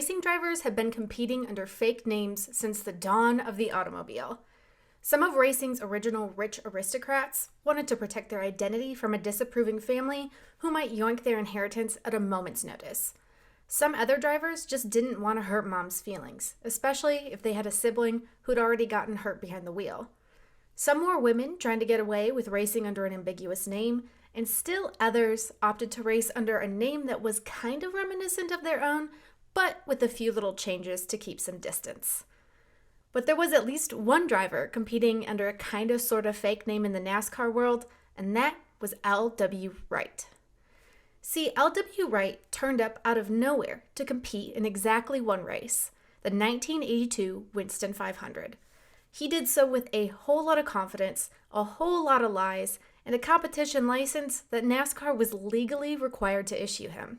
racing drivers have been competing under fake names since the dawn of the automobile. Some of racing's original rich aristocrats wanted to protect their identity from a disapproving family who might yoink their inheritance at a moment's notice. Some other drivers just didn't want to hurt mom's feelings, especially if they had a sibling who'd already gotten hurt behind the wheel. Some were women trying to get away with racing under an ambiguous name, and still others opted to race under a name that was kind of reminiscent of their own, but with a few little changes to keep some distance. But there was at least one driver competing under a kind of sort of fake name in the NASCAR world, and that was L.W. Wright. See, L.W. Wright turned up out of nowhere to compete in exactly one race, the 1982 Winston 500. He did so with a whole lot of confidence, a whole lot of lies, and a competition license that NASCAR was legally required to issue him.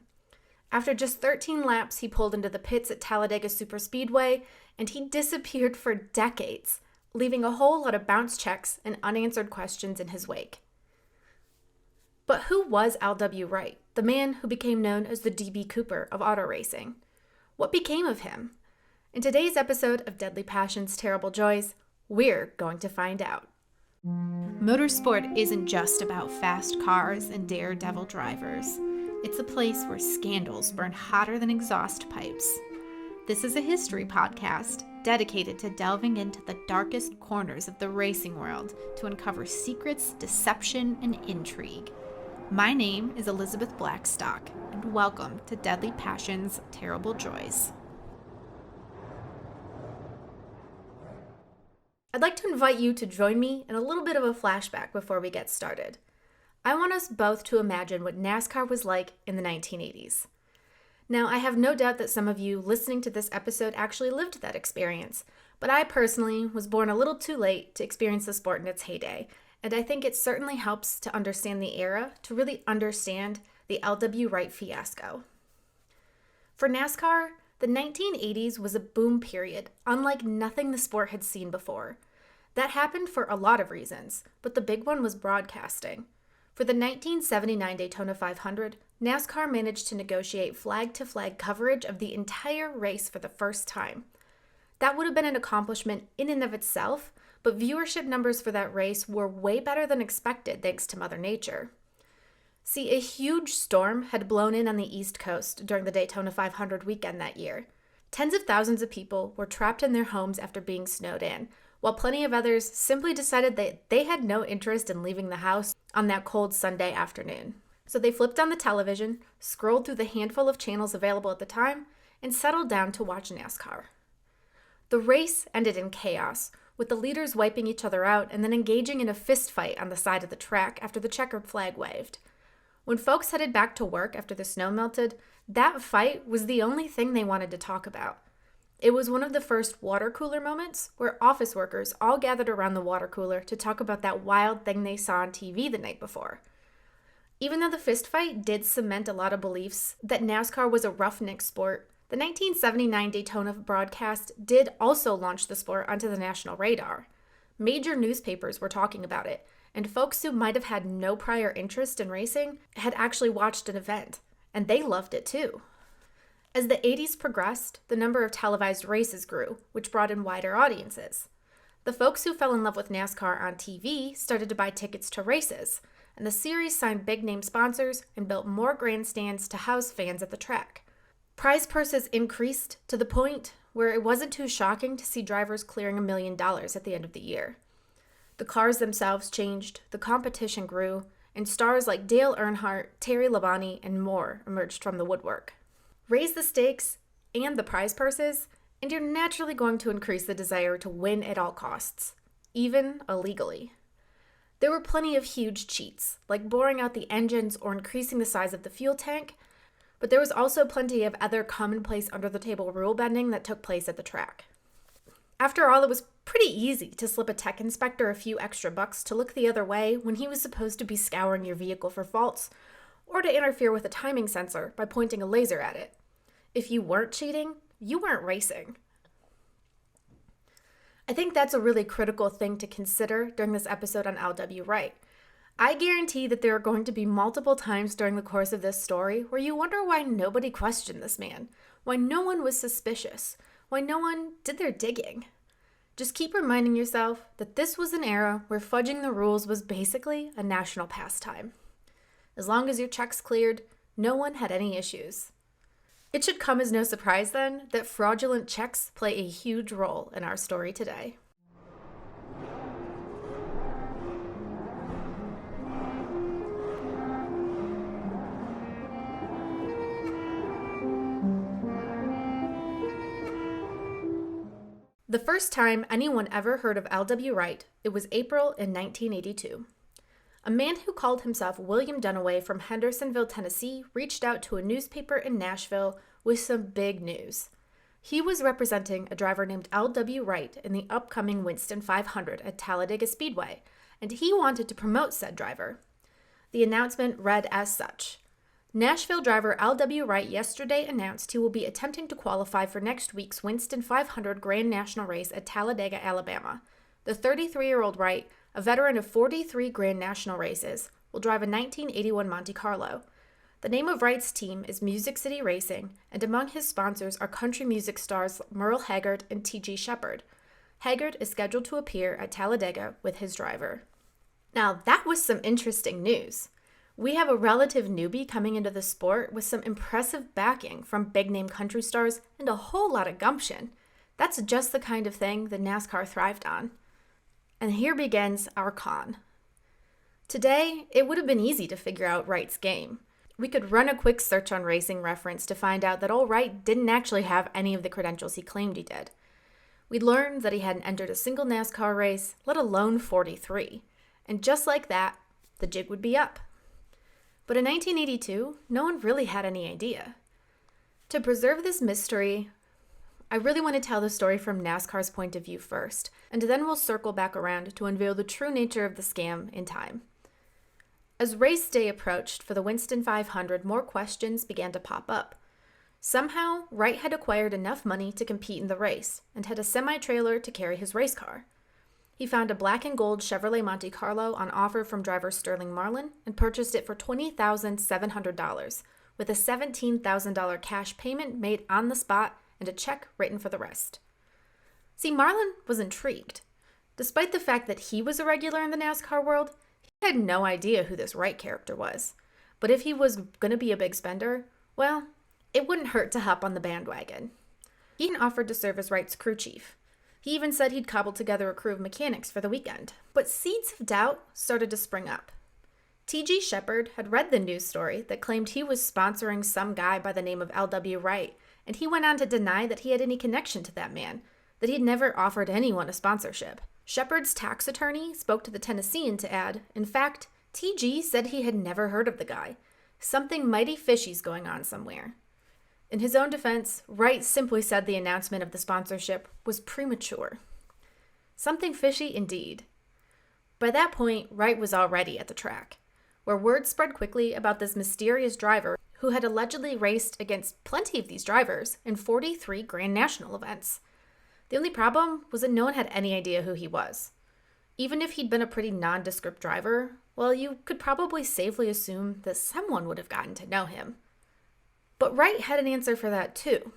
After just 13 laps, he pulled into the pits at Talladega Superspeedway, and he disappeared for decades, leaving a whole lot of bounce checks and unanswered questions in his wake. But who was L.W. Wright, the man who became known as the D.B. Cooper of auto racing? What became of him? In today's episode of Deadly Passions, Terrible Joys, we're going to find out. Motorsport isn't just about fast cars and daredevil drivers. It's a place where scandals burn hotter than exhaust pipes. This is a history podcast dedicated to delving into the darkest corners of the racing world to uncover secrets, deception, and intrigue. My name is Elizabeth Blackstock, and welcome to Deadly Passions, Terrible Joys. I'd like to invite you to join me in a little bit of a flashback before we get started. I want us both to imagine what NASCAR was like in the 1980s. Now, I have no doubt that some of you listening to this episode actually lived that experience, but I personally was born a little too late to experience the sport in its heyday, and I think it certainly helps to understand the era to really understand the L.W. Wright fiasco. For NASCAR, the 1980s was a boom period, unlike nothing the sport had seen before. That happened for a lot of reasons, but the big one was broadcasting. For the 1979 Daytona 500, NASCAR managed to negotiate flag-to-flag coverage of the entire race for the first time. That would have been an accomplishment in and of itself, but viewership numbers for that race were way better than expected thanks to Mother Nature. See, a huge storm had blown in on the East Coast during the Daytona 500 weekend that year. Tens of thousands of people were trapped in their homes after being snowed in, while plenty of others simply decided that they had no interest in leaving the house on that cold Sunday afternoon. So they flipped on the television, scrolled through the handful of channels available at the time, and settled down to watch NASCAR. The race ended in chaos, with the leaders wiping each other out and then engaging in a fist fight on the side of the track after the checkered flag waved. When folks headed back to work after the snow melted, that fight was the only thing they wanted to talk about. It was one of the first water cooler moments where office workers all gathered around the water cooler to talk about that wild thing they saw on TV the night before. Even though the fist fight did cement a lot of beliefs that NASCAR was a roughneck sport, the 1979 Daytona broadcast did also launch the sport onto the national radar. Major newspapers were talking about it, and folks who might have had no prior interest in racing had actually watched an event, and they loved it too. As the 80s progressed, the number of televised races grew, which brought in wider audiences. The folks who fell in love with NASCAR on TV started to buy tickets to races, and the series signed big-name sponsors and built more grandstands to house fans at the track. Prize purses increased to the point where it wasn't too shocking to see drivers clearing $1 million at the end of the year. The cars themselves changed, the competition grew, and stars like Dale Earnhardt, Terry Labonte, and more emerged from the woodwork. Raise the stakes and the prize purses, and you're naturally going to increase the desire to win at all costs, even illegally. There were plenty of huge cheats, like boring out the engines or increasing the size of the fuel tank, but there was also plenty of other commonplace under-the-table rule bending that took place at the track. After all, it was pretty easy to slip a tech inspector a few extra bucks to look the other way when he was supposed to be scouring your vehicle for faults, or to interfere with a timing sensor by pointing a laser at it. If you weren't cheating, you weren't racing. I think that's a really critical thing to consider during this episode on L.W. Wright. I guarantee that there are going to be multiple times during the course of this story where you wonder why nobody questioned this man, why no one was suspicious, why no one did their digging. Just keep reminding yourself that this was an era where fudging the rules was basically a national pastime. As long as your checks cleared, no one had any issues. It should come as no surprise then that fraudulent checks play a huge role in our story today. The first time anyone ever heard of L.W. Wright, it was April in 1982. A man who called himself William Dunaway from Hendersonville, Tennessee, reached out to a newspaper in Nashville with some big news. He was representing a driver named L.W. Wright in the upcoming Winston 500 at Talladega Speedway, and he wanted to promote said driver. The announcement read as such: Nashville driver L.W. Wright yesterday announced he will be attempting to qualify for next week's Winston 500 Grand National Race at Talladega, Alabama. The 33-year-old Wright, a veteran of 43 Grand National races, will drive a 1981 Monte Carlo. The name of Wright's team is Music City Racing, and among his sponsors are country music stars Merle Haggard and T.G. Shepherd. Haggard is scheduled to appear at Talladega with his driver. Now, that was some interesting news. We have a relative newbie coming into the sport with some impressive backing from big-name country stars and a whole lot of gumption. That's just the kind of thing that NASCAR thrived on. And here begins our con. Today, it would have been easy to figure out Wright's game. We could run a quick search on Racing Reference to find out that old Wright didn't actually have any of the credentials he claimed he did. We'd learned that he hadn't entered a single NASCAR race, let alone 43. And just like that, the jig would be up. But in 1982, no one really had any idea. To preserve this mystery, I really want to tell the story from NASCAR's point of view first, and then we'll circle back around to unveil the true nature of the scam in time. As race day approached for the Winston 500, more questions began to pop up. Somehow, Wright had acquired enough money to compete in the race and had a semi-trailer to carry his race car. He found a black and gold Chevrolet Monte Carlo on offer from driver Sterling Marlin and purchased it for $20,700, with a $17,000 cash payment made on the spot and a check written for the rest. See, Marlin was intrigued. Despite the fact that he was a regular in the NASCAR world, he had no idea who this Wright character was. But if he was going to be a big spender, well, it wouldn't hurt to hop on the bandwagon. He even offered to serve as Wright's crew chief. He even said he'd cobbled together a crew of mechanics for the weekend. But seeds of doubt started to spring up. T.G. Shepherd had read the news story that claimed he was sponsoring some guy by the name of L.W. Wright, and he went on to deny that he had any connection to that man, that he'd never offered anyone a sponsorship. Shepherd's tax attorney spoke to the Tennessean to add, in fact, T.G. said he had never heard of the guy. Something mighty fishy's going on somewhere. In his own defense, Wright simply said the announcement of the sponsorship was premature. Something fishy indeed. By that point, Wright was already at the track, where word spread quickly about this mysterious driver who had allegedly raced against plenty of these drivers in 43 Grand National events. The only problem was that no one had any idea who he was. Even if he'd been a pretty nondescript driver, well, you could probably safely assume that someone would have gotten to know him. But Wright had an answer for that too.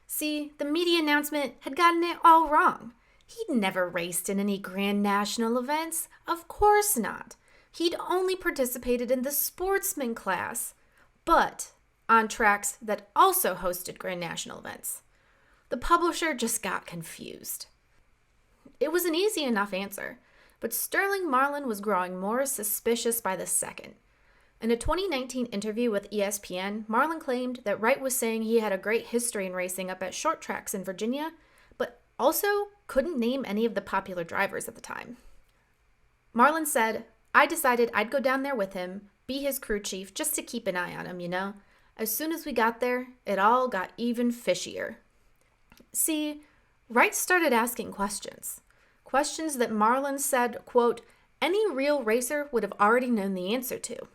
See, the media announcement had gotten it all wrong. He'd never raced in any Grand National events. Of course not. He'd only participated in the sportsman class, but on tracks that also hosted Grand National events. The publisher just got confused. It was an easy enough answer, but Sterling Marlin was growing more suspicious by the second. In a 2019 interview with ESPN, Marlin claimed that Wright was saying he had a great history in racing up at short tracks in Virginia, but also couldn't name any of the popular drivers at the time. Marlin said, "I decided I'd go down there with him, be his crew chief, just to keep an eye on him, you know. As soon as we got there, it all got even fishier." See, Wright started asking questions. Questions that Marlin said, quote, any real racer would have already known the answer to.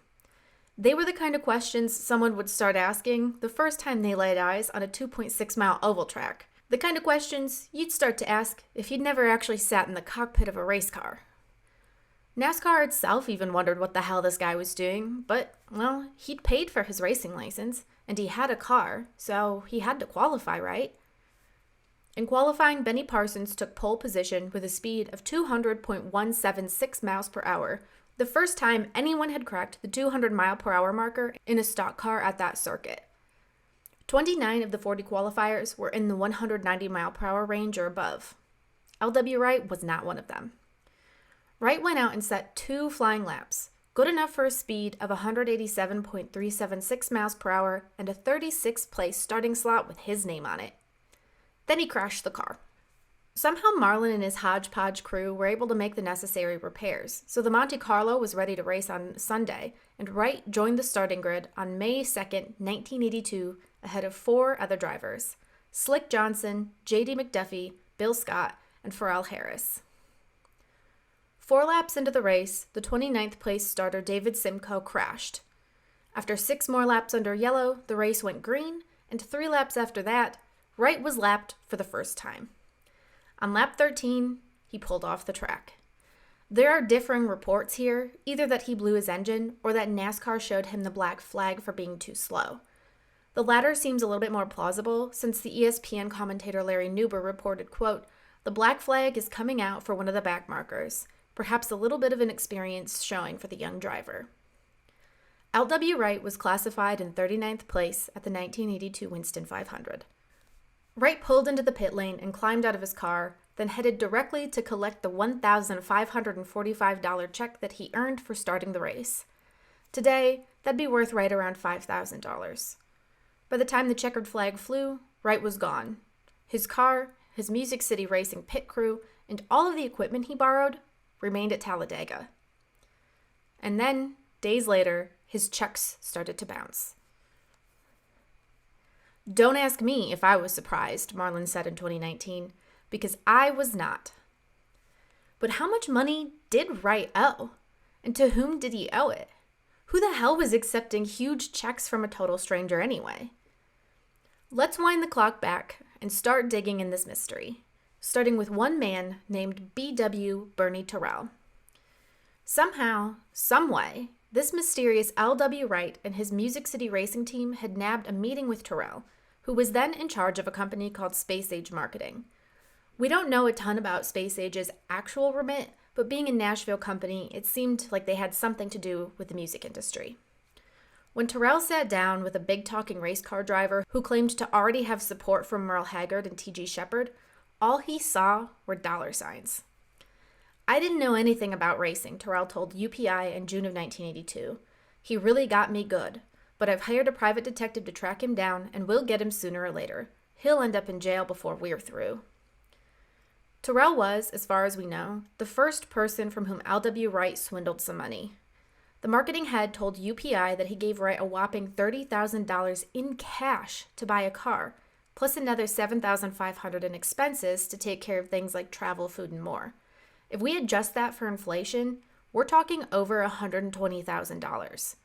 They were the kind of questions someone would start asking the first time they laid eyes on a 2.6-mile oval track. The kind of questions you'd start to ask if you'd never actually sat in the cockpit of a race car. NASCAR itself even wondered what the hell this guy was doing, but, well, he'd paid for his racing license, and he had a car, so he had to qualify, right? In qualifying, Benny Parsons took pole position with a speed of 200.176 miles per hour, the first time anyone had cracked the 200 mile per hour marker in a stock car at that circuit. 29 of the 40 qualifiers were in the 190 mile per hour range or above. L.W. Wright was not one of them. Wright went out and set 2 flying laps, good enough for a speed of 187.376 miles per hour and a 36th place starting slot with his name on it. Then he crashed the car. Somehow Marlin and his hodgepodge crew were able to make the necessary repairs, so the Monte Carlo was ready to race on Sunday, and Wright joined the starting grid on May 2nd, 1982, ahead of 4 other drivers: Slick Johnson, J.D. McDuffie, Bill Scott, and Pharrell Harris. 4 laps into the race, the 29th place starter David Simcoe crashed. After 6 more laps under yellow, the race went green, and 3 laps after that, Wright was lapped for the first time. On lap 13, he pulled off the track. There are differing reports here, either that he blew his engine or that NASCAR showed him the black flag for being too slow. The latter seems a little bit more plausible, since the ESPN commentator Larry Nuber reported, quote, "The black flag is coming out for one of the back markers. Perhaps a little bit of an experience showing for the young driver." L.W. Wright was classified in 39th place at the 1982 Winston 500. Wright pulled into the pit lane and climbed out of his car, then headed directly to collect the $1,545 check that he earned for starting the race. Today, that'd be worth right around $5,000. By the time the checkered flag flew, Wright was gone. His car, his Music City Racing pit crew, and all of the equipment he borrowed remained at Talladega. And then, days later, his checks started to bounce. "Don't ask me if I was surprised," Marlin said in 2019, "because I was not." But how much money did Wright owe? And to whom did he owe it? Who the hell was accepting huge checks from a total stranger anyway? Let's wind the clock back and start digging in this mystery, starting with one man named B.W. Bernie Terrell. Somehow, someway, this mysterious L.W. Wright and his Music City Racing team had nabbed a meeting with Terrell, who was then in charge of a company called Space Age Marketing. We don't know a ton about Space Age's actual remit, but being a Nashville company, it seemed like they had something to do with the music industry. When Terrell sat down with a big-talking race car driver who claimed to already have support from Merle Haggard and T.G. Shepard, all he saw were dollar signs. "I didn't know anything about racing," Terrell told UPI in June of 1982. "He really got me good, but I've hired a private detective to track him down, and we'll get him sooner or later. He'll end up in jail before we're through." Terrell was, as far as we know, the first person from whom L.W. Wright swindled some money. The marketing head told UPI that he gave Wright a whopping $30,000 in cash to buy a car, plus another $7,500 in expenses to take care of things like travel, food, and more. If we adjust that for inflation, we're talking over $120,000.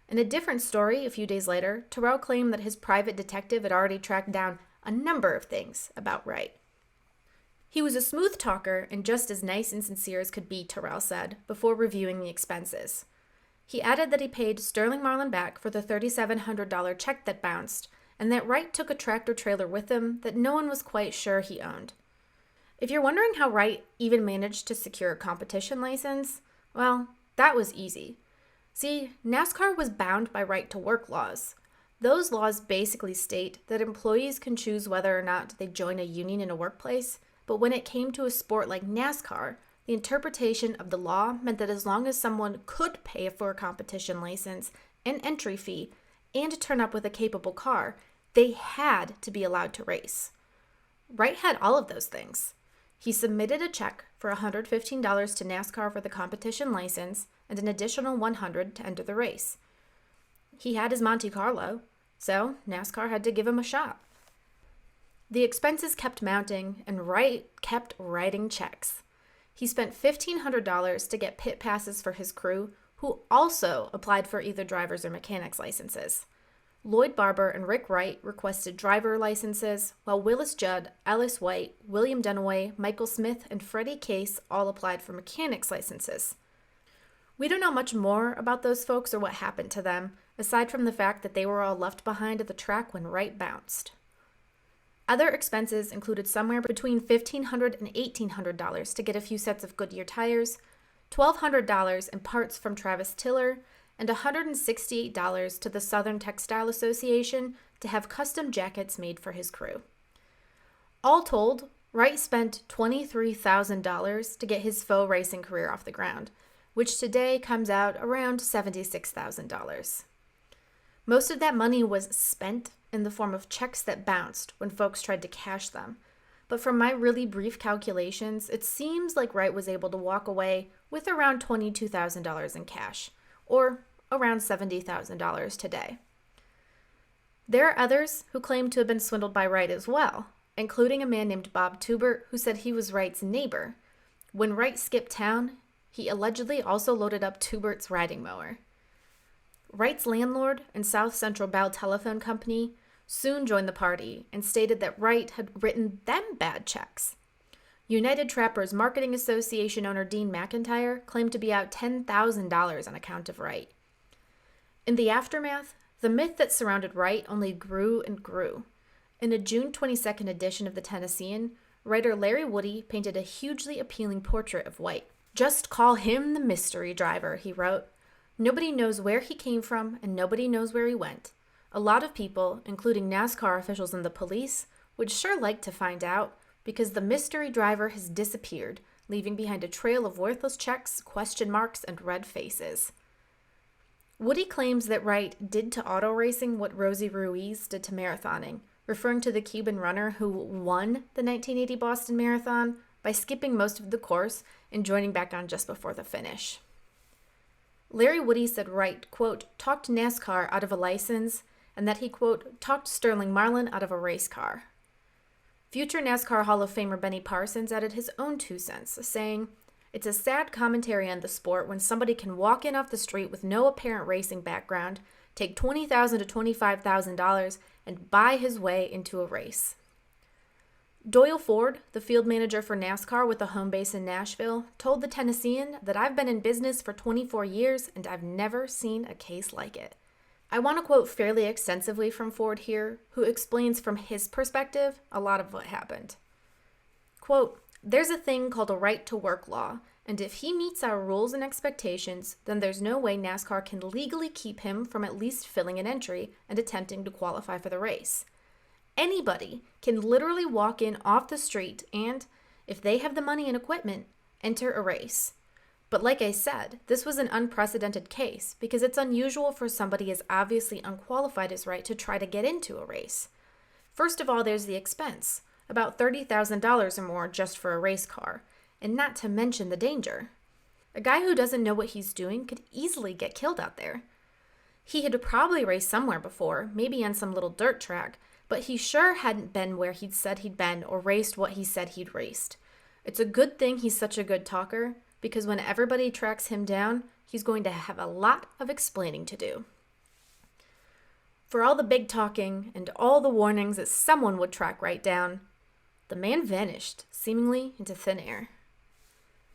In a different story, a few days later, Terrell claimed that his private detective had already tracked down a number of things about Wright. He was a smooth talker and just as nice and sincere as could be, Terrell said, before reviewing the expenses. He added that he paid Sterling Marlin back for the $3,700 check that bounced, and that Wright took a tractor-trailer with him that no one was quite sure he owned. If you're wondering how Wright even managed to secure a competition license, well, that was easy. See, NASCAR was bound by right to work laws. Those laws basically state that employees can choose whether or not they join a union in a workplace, but when it came to a sport like NASCAR, the interpretation of the law meant that as long as someone could pay for a competition license, an entry fee, and turn up with a capable car, they had to be allowed to race. Wright had all of those things. He submitted a check for $115 to NASCAR for the competition license and an additional $100 to enter the race. He had his Monte Carlo, so NASCAR had to give him a shot. The expenses kept mounting, and Wright kept writing checks. He spent $1,500 to get pit passes for his crew, who also applied for either driver's or mechanics licenses. Lloyd Barber and Rick Wright requested driver licenses, while Willis Judd, Ellis White, William Dunaway, Michael Smith, and Freddie Case all applied for mechanics licenses. We don't know much more about those folks or what happened to them, aside from the fact that they were all left behind at the track when Wright bounced. Other expenses included somewhere between $1,500 and $1,800 to get a few sets of Goodyear tires, $1,200 in parts from Travis Tiller, and $168 to the Southern Textile Association to have custom jackets made for his crew. All told, Wright spent $23,000 to get his faux racing career off the ground, which today comes out around $76,000. Most of that money was spent in the form of checks that bounced when folks tried to cash them. But from my really brief calculations, it seems like Wright was able to walk away with around $22,000 in cash, or around $70,000 today. There are others who claim to have been swindled by Wright as well, including a man named Bob Tubert who said he was Wright's neighbor. When Wright skipped town, he allegedly also loaded up Tubert's riding mower. Wright's landlord and South Central Bell Telephone Company soon joined the party and stated that Wright had written them bad checks. United Trappers Marketing Association owner Dean McIntyre claimed to be out $10,000 on account of Wright. In the aftermath, the myth that surrounded Wright only grew and grew. In a June 22nd edition of the Tennessean, writer Larry Woody painted a hugely appealing portrait of Wright. "Just call him the mystery driver," he wrote. "Nobody knows where he came from and nobody knows where he went. A lot of people, including NASCAR officials and the police, would sure like to find out because the mystery driver has disappeared, leaving behind a trail of worthless checks, question marks, and red faces." Woody claims that Wright did to auto racing what Rosie Ruiz did to marathoning, referring to the Cuban runner who won the 1980 Boston Marathon by skipping most of the course and joining back on just before the finish. Larry Woody said Wright, quote, talked NASCAR out of a license, and that he, quote, talked Sterling Marlin out of a race car. Future NASCAR Hall of Famer Benny Parsons added his own 2 cents, saying, "It's a sad commentary on the sport when somebody can walk in off the street with no apparent racing background, take $20,000 to $25,000, and buy his way into a race." Doyle Ford, the field manager for NASCAR with a home base in Nashville, told the Tennessean that "I've been in business for 24 years and I've never seen a case like it." I want to quote fairly extensively from Ford here, who explains from his perspective a lot of what happened. Quote, "There's a thing called a right to work law, and if he meets our rules and expectations, then there's no way NASCAR can legally keep him from at least filling an entry and attempting to qualify for the race. Anybody can literally walk in off the street and, if they have the money and equipment, enter a race. But like I said, this was an unprecedented case because it's unusual for somebody as obviously unqualified as Wright to try to get into a race. First of all, there's the expense, about $30,000 or more just for a race car, and not to mention the danger. A guy who doesn't know what he's doing could easily get killed out there. He had probably raced somewhere before, maybe on some little dirt track, but he sure hadn't been where he'd said he'd been or raced what he said he'd raced. It's a good thing he's such a good talker, because when everybody tracks him down, he's going to have a lot of explaining to do. For all the big talking and all the warnings that someone would track Wright down, the man vanished, seemingly into thin air.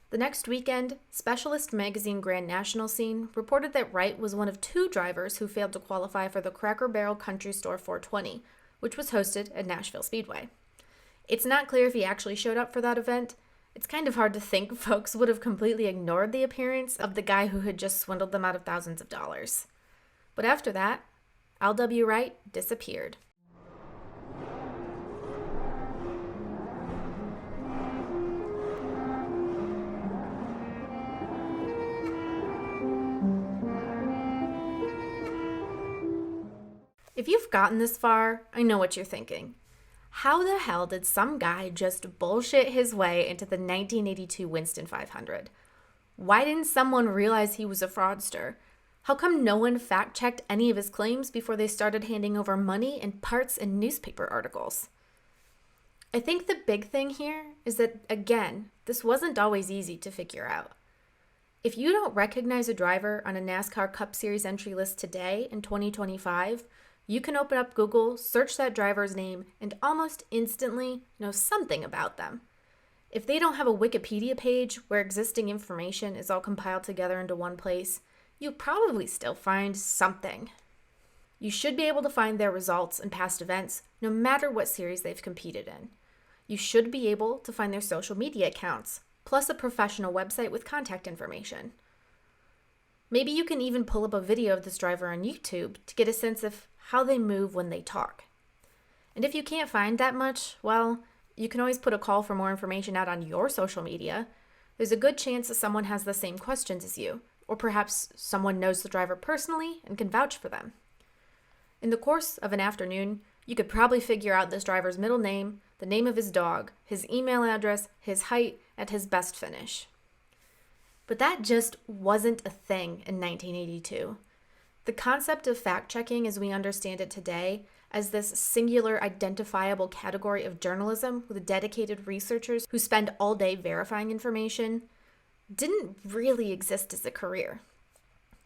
The next weekend, Specialist magazine Grand National Scene reported that Wright was one of 2 drivers who failed to qualify for the Cracker Barrel Country Store 420, which was hosted at Nashville Speedway. It's not clear if he actually showed up for that event. It's kind of hard to think folks would have completely ignored the appearance of the guy who had just swindled them out of thousands of dollars. But after that, L.W. Wright disappeared. If you've gotten this far, I know what you're thinking. How the hell did some guy just bullshit his way into the 1982 Winston 500? Why didn't someone realize he was a fraudster? How come no one fact-checked any of his claims before they started handing over money and parts and newspaper articles? I think the big thing here is that, again, this wasn't always easy to figure out. If you don't recognize a driver on a NASCAR Cup Series entry list today in 2025, you can open up Google, search that driver's name, and almost instantly know something about them. If they don't have a Wikipedia page where existing information is all compiled together into one place, you'll probably still find something. You should be able to find their results and past events no matter what series they've competed in. You should be able to find their social media accounts, plus a professional website with contact information. Maybe you can even pull up a video of this driver on YouTube to get a sense of how they move when they talk. And if you can't find that much, well, you can always put a call for more information out on your social media. There's a good chance that someone has the same questions as you, or perhaps someone knows the driver personally and can vouch for them. In the course of an afternoon, you could probably figure out this driver's middle name, the name of his dog, his email address, his height, and his best finish. But that just wasn't a thing in 1982. The concept of fact-checking as we understand it today, as this singular identifiable category of journalism with dedicated researchers who spend all day verifying information, didn't really exist as a career.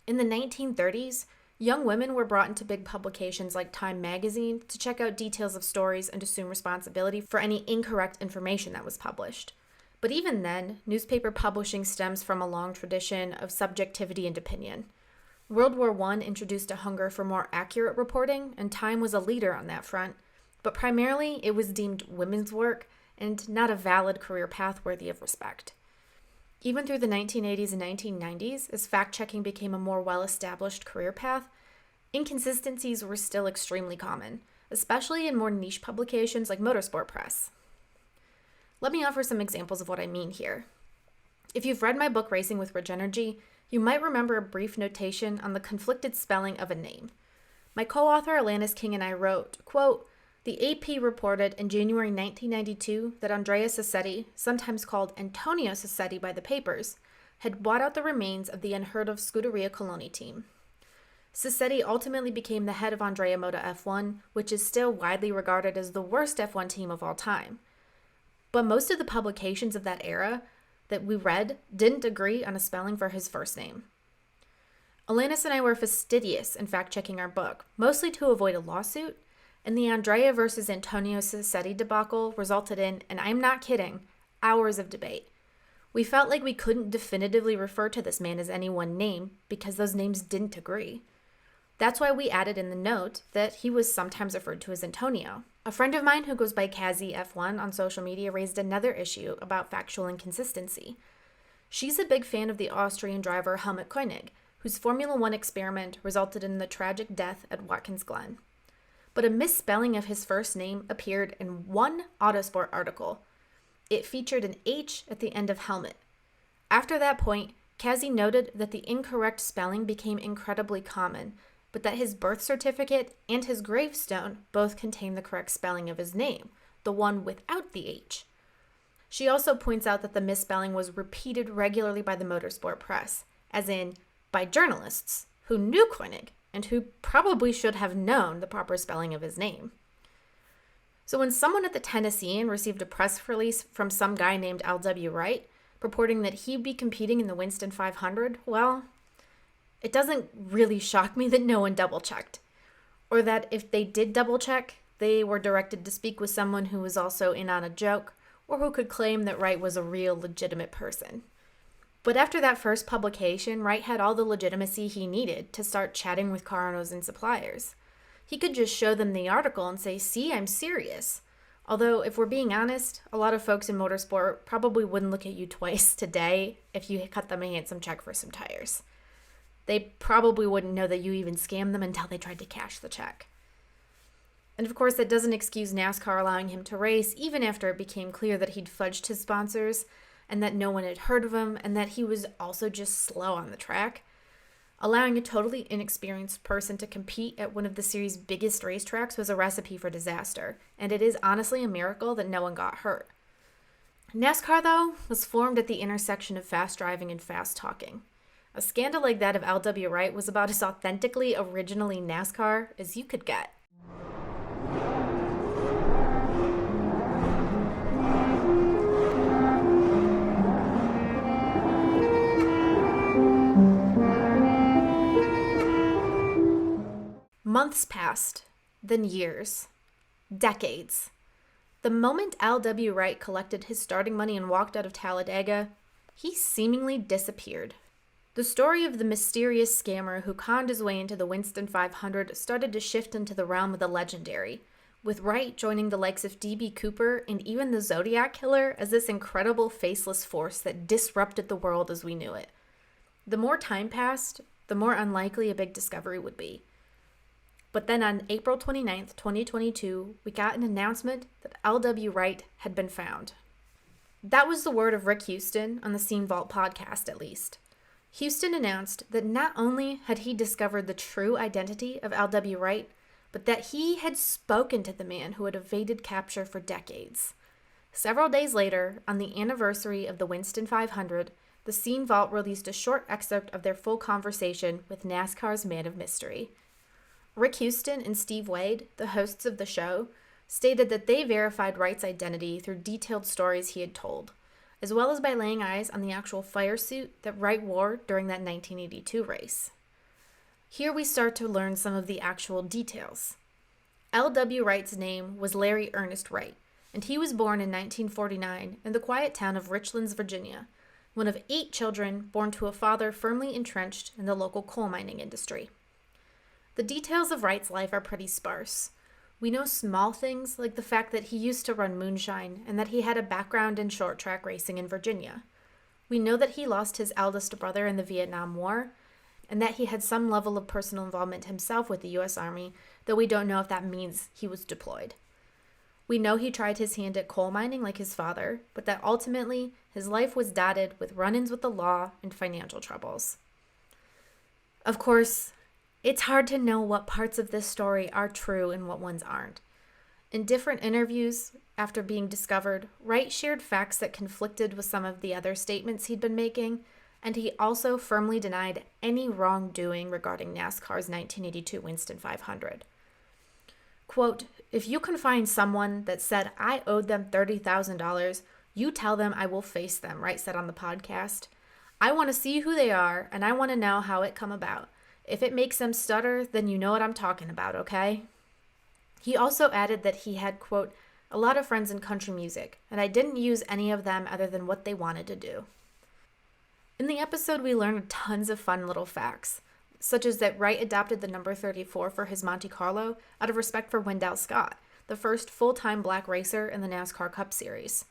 In the 1930s, young women were brought into big publications like Time magazine to check out details of stories and assume responsibility for any incorrect information that was published. But even then, newspaper publishing stems from a long tradition of subjectivity and opinion. World War I introduced a hunger for more accurate reporting, and Time was a leader on that front, but primarily it was deemed women's work and not a valid career path worthy of respect. Even through the 1980s and 1990s, as fact-checking became a more well-established career path, inconsistencies were still extremely common, especially in more niche publications like motorsport press. Let me offer some examples of what I mean here. If you've read my book Racing with Rich Energy, you might remember a brief notation on the conflicted spelling of a name. My co-author Alanis King and I wrote, quote, "The AP reported in January 1992 that Andrea Sassetti, sometimes called Antonio Sassetti by the papers, had bought out the remains of the unheard-of Scuderia Coloni team. Sassetti ultimately became the head of Andrea Moda F1, which is still widely regarded as the worst F1 team of all time. But most of the publications of that era that we read didn't agree on a spelling for his first name." Alanis and I were fastidious in fact-checking our book, mostly to avoid a lawsuit, and the Andrea versus Antonio Sassetti debacle resulted in, and I'm not kidding, hours of debate. We felt like we couldn't definitively refer to this man as any one name because those names didn't agree. That's why we added in the note that he was sometimes referred to as Antonio. A friend of mine who goes by Kazi F1 on social media raised another issue about factual inconsistency. She's a big fan of the Austrian driver Helmut Koenig, whose Formula One experiment resulted in the tragic death at Watkins Glen. But a misspelling of his first name appeared in one Autosport article. It featured an H at the end of helmet. After that point, Kazi noted that the incorrect spelling became incredibly common, but that his birth certificate and his gravestone both contained the correct spelling of his name, the one without the H. She also points out that the misspelling was repeated regularly by the motorsport press, as in by journalists who knew Koenig and who probably should have known the proper spelling of his name. So when someone at the Tennessean received a press release from some guy named L.W. Wright purporting that he'd be competing in the Winston 500, well, it doesn't really shock me that no one double-checked, or that if they did double-check, they were directed to speak with someone who was also in on a joke, or who could claim that Wright was a real legitimate person. But after that first publication, Wright had all the legitimacy he needed to start chatting with car owners and suppliers. He could just show them the article and say, "See, I'm serious." Although, if we're being honest, a lot of folks in motorsport probably wouldn't look at you twice today if you cut them a handsome check for some tires. They probably wouldn't know that you even scammed them until they tried to cash the check. And of course, that doesn't excuse NASCAR allowing him to race, even after it became clear that he'd fudged his sponsors, and that no one had heard of him, and that he was also just slow on the track. Allowing a totally inexperienced person to compete at one of the series' biggest racetracks was a recipe for disaster, and it is honestly a miracle that no one got hurt. NASCAR, though, was formed at the intersection of fast driving and fast talking. A scandal like that of L.W. Wright was about as authentically, originally NASCAR as you could get. Months passed, then years, decades. The moment L.W. Wright collected his starting money and walked out of Talladega, he seemingly disappeared. The story of the mysterious scammer who conned his way into the Winston 500 started to shift into the realm of the legendary, with Wright joining the likes of D.B. Cooper and even the Zodiac Killer as this incredible faceless force that disrupted the world as we knew it. The more time passed, the more unlikely a big discovery would be. But then on April 29th, 2022, we got an announcement that L.W. Wright had been found. That was the word of Rick Houston on the Scene Vault podcast, at least. Houston announced that not only had he discovered the true identity of L.W. Wright, but that he had spoken to the man who had evaded capture for decades. Several days later, on the anniversary of the Winston 500, the Scene Vault released a short excerpt of their full conversation with NASCAR's Man of Mystery. Rick Houston and Steve Wade, the hosts of the show, stated that they verified Wright's identity through detailed stories he had told, as well as by laying eyes on the actual fire suit that Wright wore during that 1982 race. Here we start to learn some of the actual details. L.W. Wright's name was Larry Ernest Wright, and he was born in 1949 in the quiet town of Richlands, Virginia, one of 8 children born to a father firmly entrenched in the local coal mining industry. The details of Wright's life are pretty sparse. We know small things like the fact that he used to run moonshine and that he had a background in short track racing in Virginia. We know that he lost his eldest brother in the Vietnam War and that he had some level of personal involvement himself with the U.S. Army, though we don't know if that means he was deployed. We know he tried his hand at coal mining like his father, but that ultimately his life was dotted with run-ins with the law and financial troubles. Of course, it's hard to know what parts of this story are true and what ones aren't. In different interviews, after being discovered, Wright shared facts that conflicted with some of the other statements he'd been making, and he also firmly denied any wrongdoing regarding NASCAR's 1982 Winston 500. Quote, "If you can find someone that said I owed them $30,000, you tell them I will face them," Wright said on the podcast. "I want to see who they are, and I want to know how it come about. If it makes them stutter, then you know what I'm talking about, okay?" He also added that he had, quote, "a lot of friends in country music, and I didn't use any of them other than what they wanted to do." In the episode, we learned tons of fun little facts, such as that Wright adopted the number 34 for his Monte Carlo out of respect for Wendell Scott, the first full-time black racer in the NASCAR Cup Series.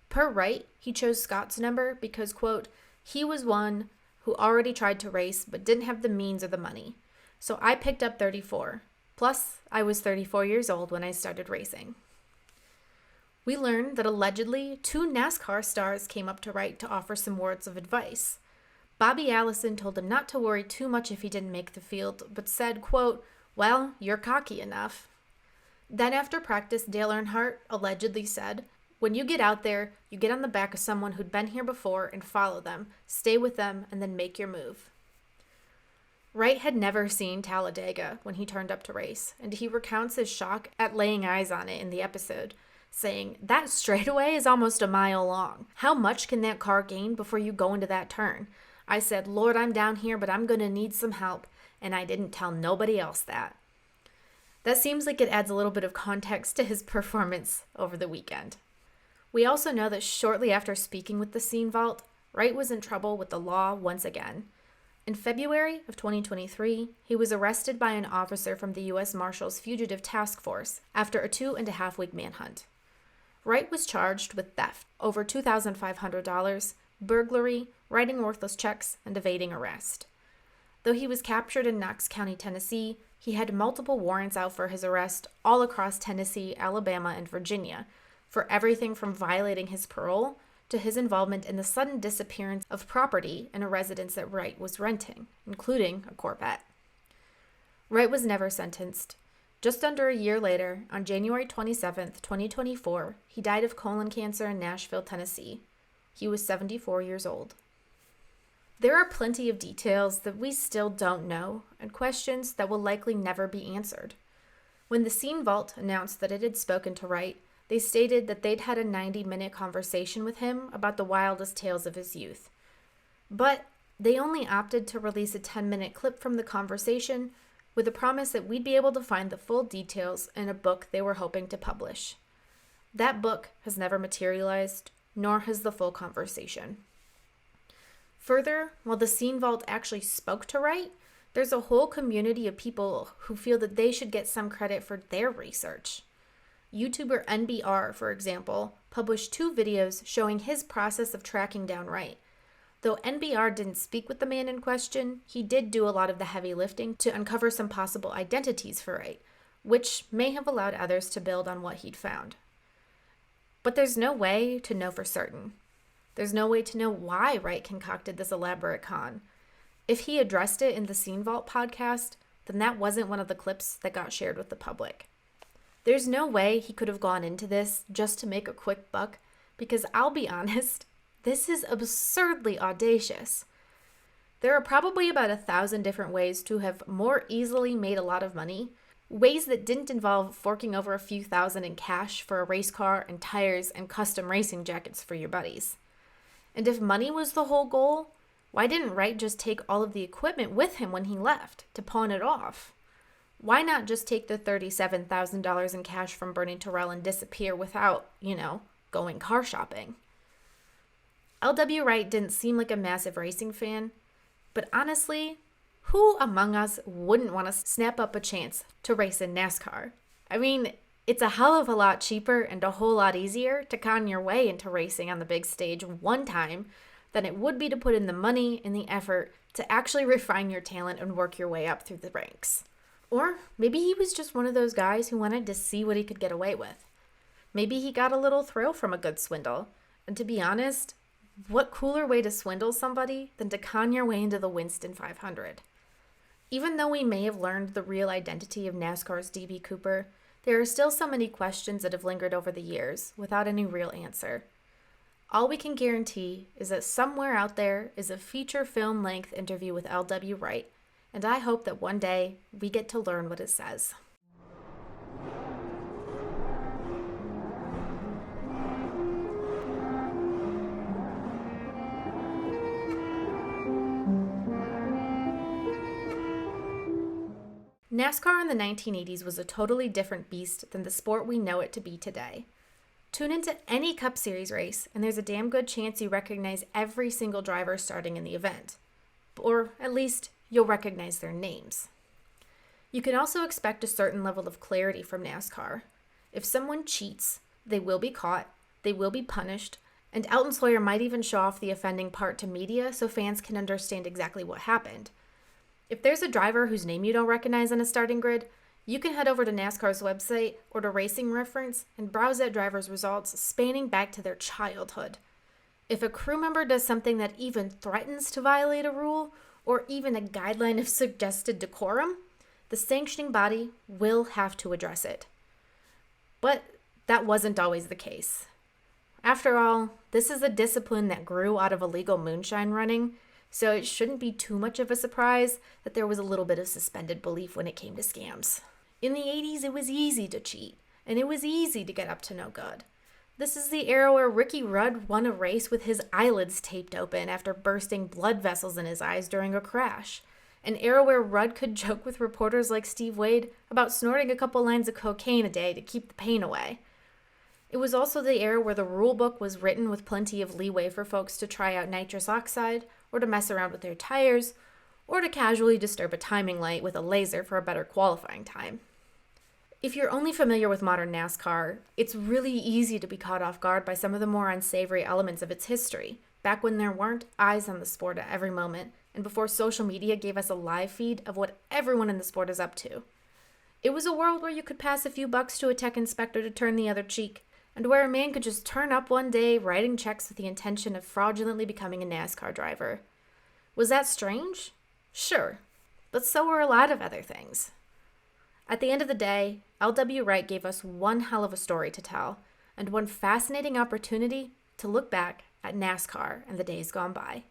Per Wright, he chose Scott's number because, quote, "he was one who already tried to race but didn't have the means or the money. So I picked up 34. Plus, I was 34 years old when I started racing." We learned that allegedly 2 NASCAR stars came up to Wright to offer some words of advice. Bobby Allison told him not to worry too much if he didn't make the field, but said, quote, "Well, you're cocky enough." Then after practice, Dale Earnhardt allegedly said, "When you get out there, you get on the back of someone who'd been here before and follow them, stay with them, and then make your move." Wright had never seen Talladega when he turned up to race, and he recounts his shock at laying eyes on it in the episode, saying, "That straightaway is almost a mile long. How much can that car gain before you go into that turn? I said, Lord, I'm down here, but I'm going to need some help, and I didn't tell nobody else that." That seems like it adds a little bit of context to his performance over the weekend. We also know that shortly after speaking with the Scene Vault, Wright was in trouble with the law once again. In February of 2023, he was arrested by an officer from the U.S. Marshals Fugitive Task Force after a 2.5-week manhunt. Wright was charged with theft, over $2,500, burglary, writing worthless checks, and evading arrest. Though he was captured in Knox County, Tennessee, he had multiple warrants out for his arrest all across Tennessee, Alabama, and Virginia, for everything from violating his parole to his involvement in the sudden disappearance of property in a residence that Wright was renting, including a Corvette. Wright was never sentenced. Just under a year later, on January 27, 2024, he died of colon cancer in Nashville, Tennessee. He was 74 years old. There are plenty of details that we still don't know and questions that will likely never be answered. When the Scene Vault announced that it had spoken to Wright, they stated that they'd had a 90-minute conversation with him about the wildest tales of his youth. But they only opted to release a 10-minute clip from the conversation with a promise that we'd be able to find the full details in a book they were hoping to publish. That book has never materialized, nor has the full conversation. Further, while the Scene Vault actually spoke to Wright, there's a whole community of people who feel that they should get some credit for their research. YouTuber NBR, for example, published 2 videos showing his process of tracking down Wright. Though NBR didn't speak with the man in question, he did do a lot of the heavy lifting to uncover some possible identities for Wright, which may have allowed others to build on what he'd found. But there's no way to know for certain. There's no way to know why Wright concocted this elaborate con. If he addressed it in the Scene Vault podcast, then that wasn't one of the clips that got shared with the public. There's no way he could have gone into this just to make a quick buck, because I'll be honest, this is absurdly audacious. There are probably about 1,000 different ways to have more easily made a lot of money, ways that didn't involve forking over a few thousand in cash for a race car and tires and custom racing jackets for your buddies. And if money was the whole goal, why didn't Wright just take all of the equipment with him when he left to pawn it off? Why not just take the $37,000 in cash from Bernie Terrell and disappear without, going car shopping? L.W. Wright didn't seem like a massive racing fan, but honestly, who among us wouldn't want to snap up a chance to race in NASCAR? I mean, it's a hell of a lot cheaper and a whole lot easier to con your way into racing on the big stage one time than it would be to put in the money and the effort to actually refine your talent and work your way up through the ranks. Or maybe he was just one of those guys who wanted to see what he could get away with. Maybe he got a little thrill from a good swindle. And to be honest, what cooler way to swindle somebody than to con your way into the Winston 500? Even though we may have learned the real identity of NASCAR's DB Cooper, there are still so many questions that have lingered over the years without any real answer. All we can guarantee is that somewhere out there is a feature film-length interview with L.W. Wright, and I hope that one day we get to learn what it says. NASCAR in the 1980s was a totally different beast than the sport we know it to be today. Tune into any Cup Series race, and there's a damn good chance you recognize every single driver starting in the event. Or at least, you'll recognize their names. You can also expect a certain level of clarity from NASCAR. If someone cheats, they will be caught, they will be punished, and Elton Sawyer might even show off the offending part to media so fans can understand exactly what happened. If there's a driver whose name you don't recognize on a starting grid, you can head over to NASCAR's website or to Racing Reference and browse that driver's results spanning back to their childhood. If a crew member does something that even threatens to violate a rule, or even a guideline of suggested decorum, the sanctioning body will have to address it. But that wasn't always the case. After all, this is a discipline that grew out of illegal moonshine running, so it shouldn't be too much of a surprise that there was a little bit of suspended belief when it came to scams. In the 80s, it was easy to cheat, and it was easy to get up to no good. This is the era where Ricky Rudd won a race with his eyelids taped open after bursting blood vessels in his eyes during a crash. An era where Rudd could joke with reporters like Steve Wade about snorting a couple lines of cocaine a day to keep the pain away. It was also the era where the rule book was written with plenty of leeway for folks to try out nitrous oxide, or to mess around with their tires, or to casually disturb a timing light with a laser for a better qualifying time. If you're only familiar with modern NASCAR, it's really easy to be caught off guard by some of the more unsavory elements of its history, back when there weren't eyes on the sport at every moment, and before social media gave us a live feed of what everyone in the sport is up to. It was a world where you could pass a few bucks to a tech inspector to turn the other cheek, and where a man could just turn up one day writing checks with the intention of fraudulently becoming a NASCAR driver. Was that strange? Sure, but so were a lot of other things. At the end of the day, L.W. Wright gave us one hell of a story to tell, and one fascinating opportunity to look back at NASCAR and the days gone by.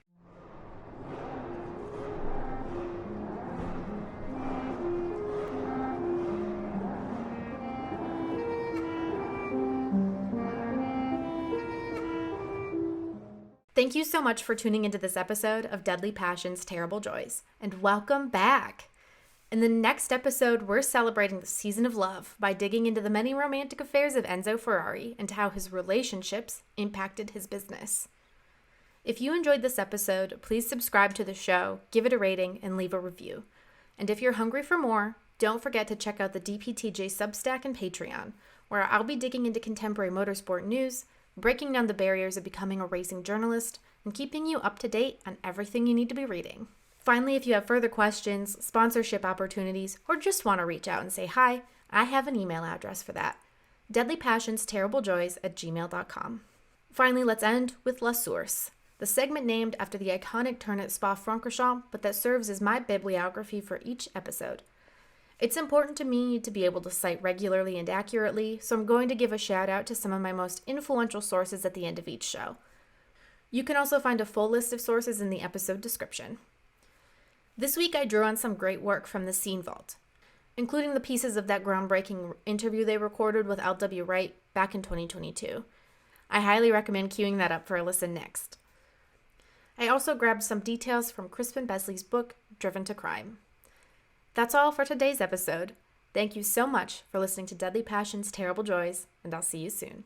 Thank you so much for tuning into this episode of Deadly Passions, Terrible Joys, and welcome back. In the next episode, we're celebrating the season of love by digging into the many romantic affairs of Enzo Ferrari and how his relationships impacted his business. If you enjoyed this episode, please subscribe to the show, give it a rating, and leave a review. And if you're hungry for more, don't forget to check out the DPTJ Substack and Patreon, where I'll be digging into contemporary motorsport news, breaking down the barriers of becoming a racing journalist, and keeping you up to date on everything you need to be reading. Finally, if you have further questions, sponsorship opportunities, or just want to reach out and say hi, I have an email address for that. deadlypassionsterriblejOys@gmail.com. Finally, let's end with La Source, the segment named after the iconic turn at Spa-Francorchamps, but that serves as my bibliography for each episode. It's important to me to be able to cite regularly and accurately, so I'm going to give a shout out to some of my most influential sources at the end of each show. You can also find a full list of sources in the episode description. This week I drew on some great work from the Scene Vault, including the pieces of that groundbreaking interview they recorded with L.W. Wright back in 2022. I highly recommend queuing that up for a listen next. I also grabbed some details from Crispian Besley's book, Driven to Crime. That's all for today's episode. Thank you so much for listening to Deadly Passions, Terrible Joys, and I'll see you soon.